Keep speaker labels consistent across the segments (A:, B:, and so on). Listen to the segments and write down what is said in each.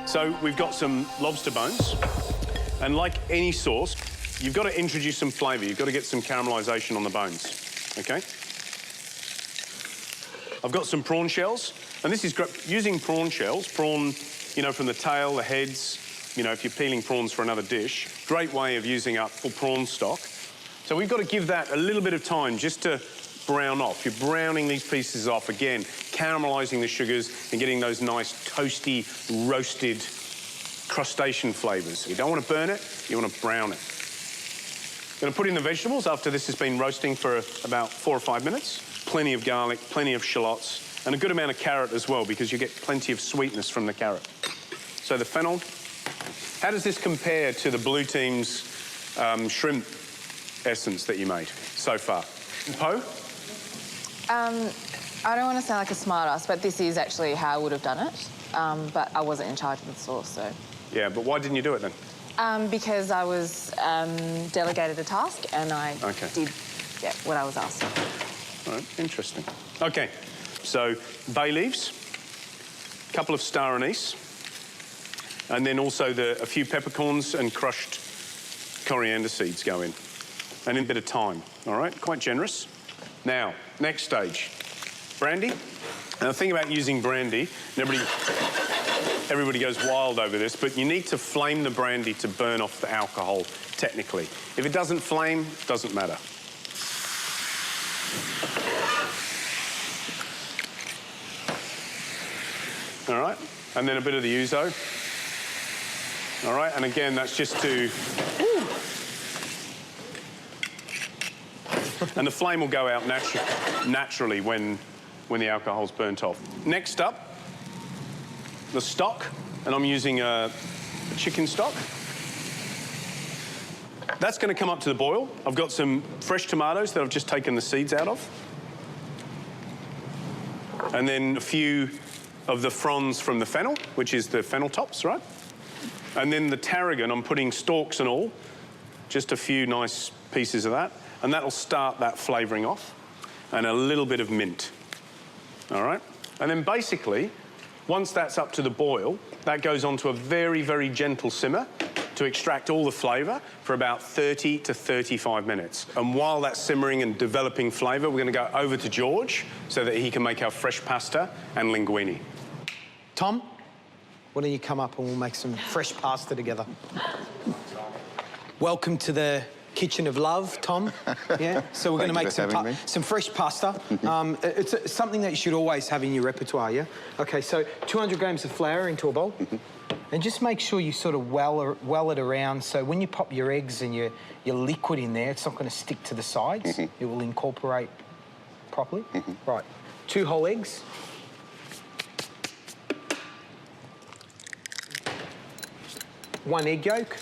A: So we've got some lobster bones, and like any sauce, you've got to introduce some flavour. You've got to get some caramelisation on the bones, OK? I've got some prawn shells, and this is great. Using prawn shells, prawn, you know, from the tail, the heads, you know, if you're peeling prawns for another dish, great way of using up full prawn stock. So we've got to give that a little bit of time just to brown off. You're browning these pieces off, again, caramelising the sugars and getting those nice toasty, roasted crustacean flavours. You don't want to burn it, you want to brown it. I'm going to put in the vegetables after this has been roasting for about 4 or 5 minutes. Plenty of garlic, plenty of shallots, and a good amount of carrot as well, because you get plenty of sweetness from the carrot. So the fennel. How does this compare to the blue team's shrimp essence that you made so far? Poe?
B: I don't want to sound like a smartass, but this is actually how I would have done it. But I wasn't in charge of the sauce, so... Yeah,
A: but why didn't you do it then?
B: Because I was delegated a task and I did what I was asked.
A: All right, interesting. OK, so bay leaves, a couple of star anise, and then also a few peppercorns and crushed coriander seeds go in. And a bit of thyme, all right? Quite generous. Now, next stage, brandy. And the thing about using brandy, and everybody goes wild over this, but you need to flame the brandy to burn off the alcohol, technically. If it doesn't flame, it doesn't matter. All right, and then a bit of the ouzo. All right, and again, that's just to... And the flame will go out naturally when the alcohol's burnt off. Next up, the stock, and I'm using a chicken stock. That's going to come up to the boil. I've got some fresh tomatoes that I've just taken the seeds out of. And then a few of the fronds from the fennel, which is the fennel tops, right? And then the tarragon, I'm putting stalks and all, just a few nice pieces of that. And that'll start that flavouring off. And a little bit of mint. All right? And then basically, once that's up to the boil, that goes on to a very, very gentle simmer to extract all the flavour for about 30 to 35 minutes. And while that's simmering and developing flavour, we're going to go over to George so that he can make our fresh pasta and linguine.
C: Tom, why don't you come up and we'll make some fresh pasta together. Welcome to the kitchen of love, Tom. Yeah, so we're going to make some fresh pasta. It's something that you should always have in your repertoire, yeah? OK, so 200 grams of flour into a bowl. And just make sure you sort of well it around, so when you pop your eggs and your liquid in there, it's not going to stick to the sides. It will incorporate properly. Right, 2 whole eggs. One egg yolk.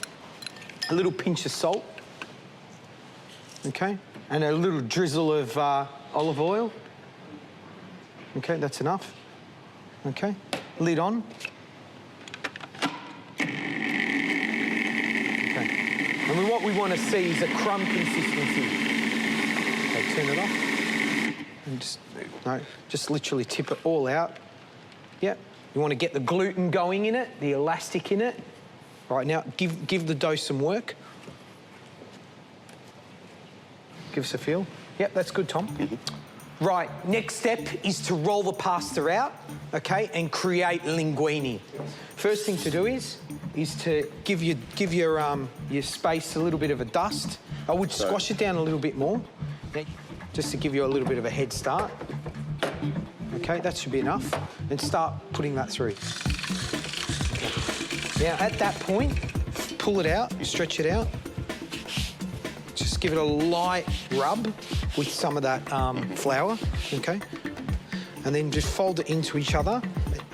C: A little pinch of salt. OK, and a little drizzle of olive oil. OK, that's enough. OK, lid on. OK, and what we want to see is a crumb consistency. OK, turn it off. And just literally tip it all out. Yep, you want to get the gluten going in it, the elastic in it. Right, now, give the dough some work. Give us a feel. Yep, that's good, Tom. Right, next step is to roll the pasta out, OK, and create linguine. First thing to do is to give your space a little bit of a dust. I would squash it down a little bit more, just to give you a little bit of a head start. OK, that should be enough. And start putting that through. Okay. Now, at that point, pull it out, stretch it out. Just give it a light rub with some of that flour, OK? And then just fold it into each other,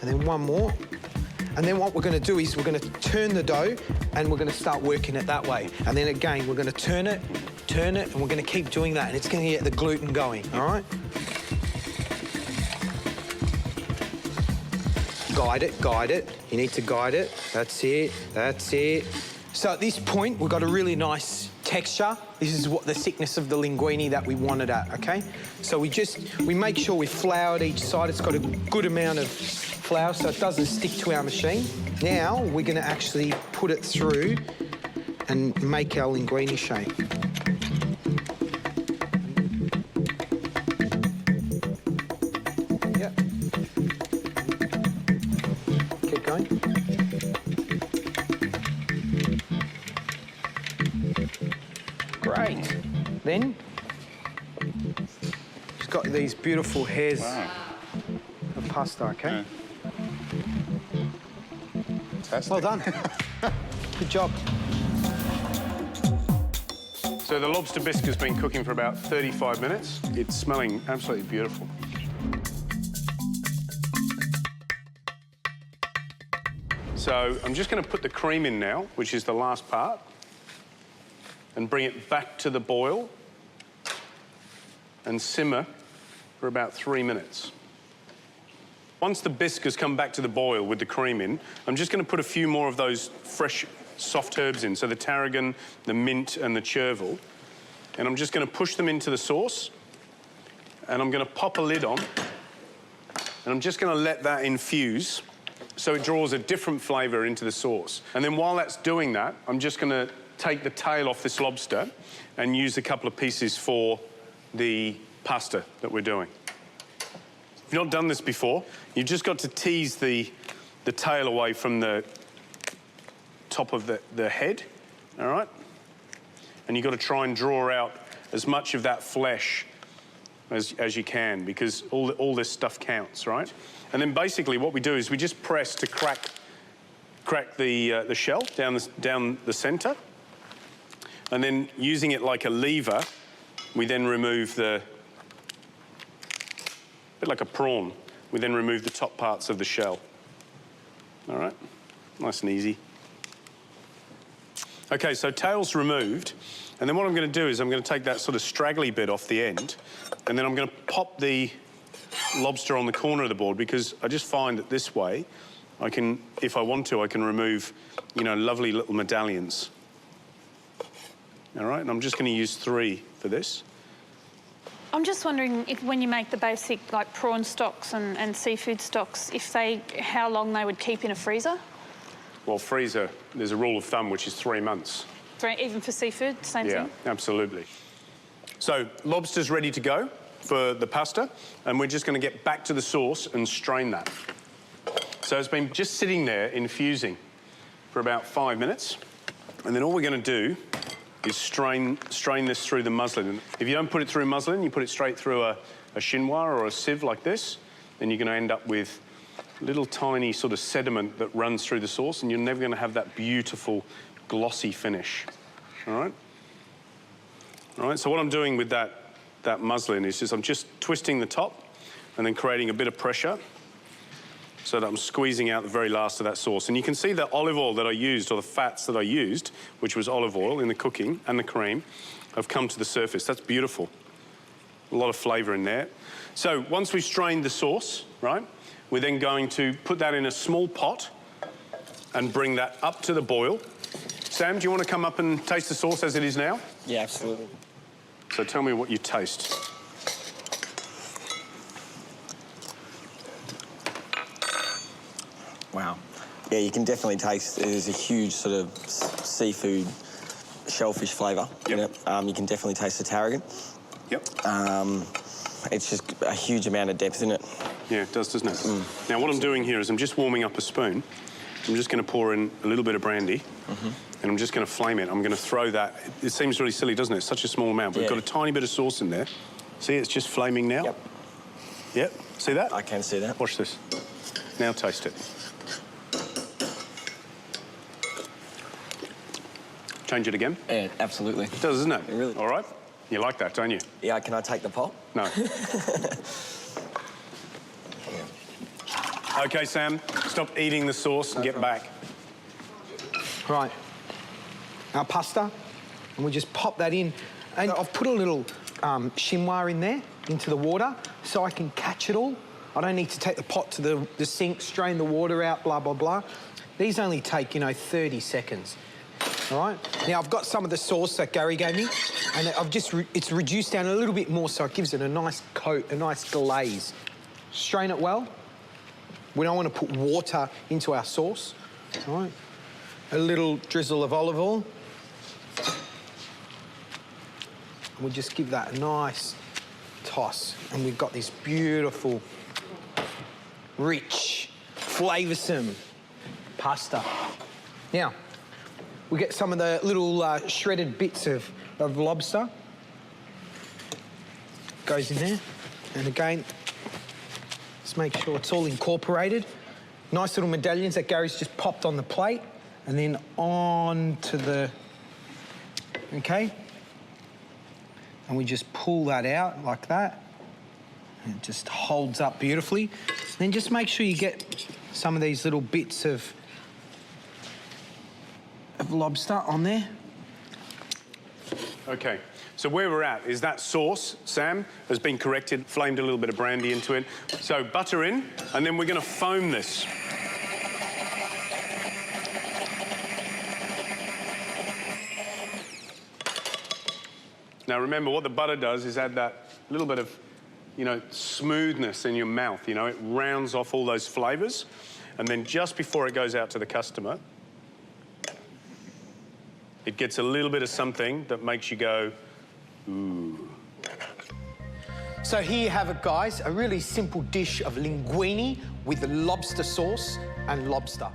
C: and then one more. And then what we're going to do is we're going to turn the dough, and we're going to start working it that way. And then again, we're going to turn it, and we're going to keep doing that, and it's going to get the gluten going, all right? Guide it. You need to guide it. That's it. So at this point, we've got a really nice texture. This is what the thickness of the linguine that we wanted at, OK? So we make sure we floured each side. It's got a good amount of flour so it doesn't stick to our machine. Now we're going to actually put it through and make our linguine shape. Yep. Keep going. Great. Then, it's got these beautiful hairs of pasta, okay?
D: Fantastic.
C: Well done. Good job.
A: So the lobster bisque has been cooking for about 35 minutes. It's smelling absolutely beautiful. So I'm just going to put the cream in now, which is the last part, and bring it back to the boil and simmer for about 3 minutes. Once the bisque has come back to the boil with the cream in, I'm just going to put a few more of those fresh, soft herbs in, so the tarragon, the mint and the chervil. And I'm just going to push them into the sauce, and I'm going to pop a lid on, and I'm just going to let that infuse so it draws a different flavour into the sauce. And then while that's doing that, I'm just going to take the tail off this lobster and use a couple of pieces for the pasta that we're doing. If you've not done this before, you've just got to tease the tail away from the top of the head, all right? And you've got to try and draw out as much of that flesh as you can, because all this stuff counts, right? And then basically what we do is we just press to crack the shell down the centre, and then using it like a lever, we then remove a bit like a prawn, we then remove the top parts of the shell. All right, nice and easy. Okay, so tail's removed, and then what I'm going to do is I'm going to take that sort of straggly bit off the end, and then I'm going to pop the lobster on the corner of the board, because I just find that this way I can, if I want to, I can remove, you know, lovely little medallions. All right, and I'm just going to use 3 for this.
E: I'm just wondering if, when you make the basic, like, prawn stocks and seafood stocks, how long they would keep in a freezer?
A: Well, freezer, there's a rule of thumb, which is 3 months.
E: Even for seafood, same thing?
A: Yeah, absolutely. So, lobster's ready to go for the pasta, and we're just going to get back to the sauce and strain that. So it's been just sitting there infusing for about 5 minutes, and then all we're going to do is strain this through the muslin. If you don't put it through muslin, you put it straight through a chinois or a sieve like this, then you're going to end up with little tiny sort of sediment that runs through the sauce, and you're never going to have that beautiful glossy finish. All right? All right, so what I'm doing with that muslin is I'm just twisting the top and then creating a bit of pressure so that I'm squeezing out the very last of that sauce. And you can see the olive oil that I used, or the fats that I used, which was olive oil in the cooking, and the cream, have come to the surface. That's beautiful. A lot of flavour in there. So once we've strained the sauce, right, we're then going to put that in a small pot and bring that up to the boil. Sam, do you want to come up and taste the sauce as it is now?
F: Yeah, absolutely.
A: So tell me what you taste.
F: Wow. Yeah, you can definitely taste there's a huge sort of seafood, shellfish flavour in it. You can definitely taste the tarragon.
A: Yep.
F: It's just a huge amount of depth in it.
A: Yeah, it does, doesn't it? Now, what I'm doing here is I'm just warming up a spoon. I'm just going to pour in a little bit of brandy, and I'm just going to flame it. I'm going to throw that. It seems really silly, doesn't it? It's such a small amount, but we've got a tiny bit of sauce in there. See, it's just flaming now?
F: Yep.
A: Yep. See that?
F: I can see that.
A: Watch this. Now taste it. Change it again?
F: Yeah, absolutely.
A: It does, doesn't it?
F: It really.
A: All right. You like that, don't you?
F: Yeah, can I take the pot?
A: No. OK, Sam, stop eating the sauce and get back.
C: Right. Our pasta, and we just pop that in. And I've put a little chinois in there, into the water, so I can catch it all. I don't need to take the pot to the sink, strain the water out, blah, blah, blah. These only take, 30 seconds. All right? Now, I've got some of the sauce that Gary gave me, and it's reduced down a little bit more, so it gives it a nice coat, a nice glaze. Strain it well. We don't want to put water into our sauce. All right. A little drizzle of olive oil. And we'll just give that a nice toss. And we've got this beautiful, rich, flavoursome pasta. Now, we get some of the little shredded bits of lobster. Goes in there. And again, just make sure it's all incorporated. Nice little medallions that Gary's just popped on the plate. And then on to the, okay? And we just pull that out like that. And it just holds up beautifully. Then just make sure you get some of these little bits of lobster on there.
A: Okay, so where we're at is that sauce, Sam, has been corrected, flamed a little bit of brandy into it. So butter in, and then we're going to foam this. Now remember, what the butter does is add that little bit of, you know, smoothness in your mouth, you know, it rounds off all those flavours. And then just before it goes out to the customer, it gets a little bit of something that makes you go, ooh.
C: So here you have it, guys, a really simple dish of linguine with lobster sauce and lobster.